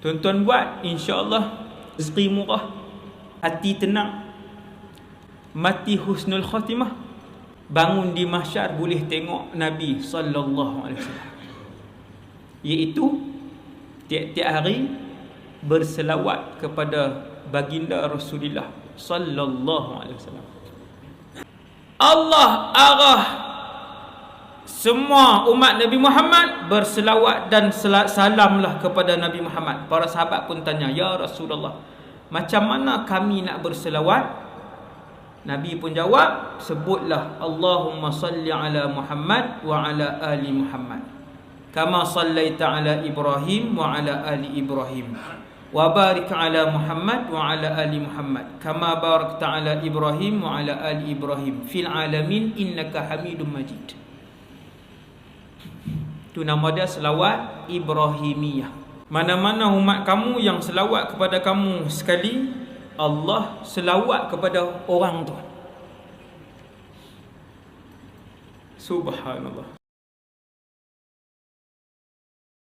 Tuan-tuan buat, insya-Allah rezeki murah, hati tenang, mati husnul khatimah, bangun di mahsyar boleh tengok Nabi sallallahu alaihi wasallam. Iaitu tiap-tiap hari berselawat kepada baginda Rasulullah sallallahu alaihi wasallam. Allah arah semua umat Nabi Muhammad berselawat dan salamlah kepada Nabi Muhammad. Para sahabat pun tanya, "Ya Rasulullah, macam mana kami nak berselawat?" Nabi pun jawab, sebutlah Allahumma salli ala Muhammad wa ala ali Muhammad kama sallaita ala Ibrahim wa ala ali Ibrahim wa barik ala Muhammad wa ala ali Muhammad kama barakta ala Ibrahim wa ala ali Ibrahim fil alamin innaka Hamidum Majid. Itu nama dia selawat Ibrahimiyah. Mana-mana umat kamu yang selawat kepada kamu sekali, Allah selawat kepada orang tu. Subhanallah.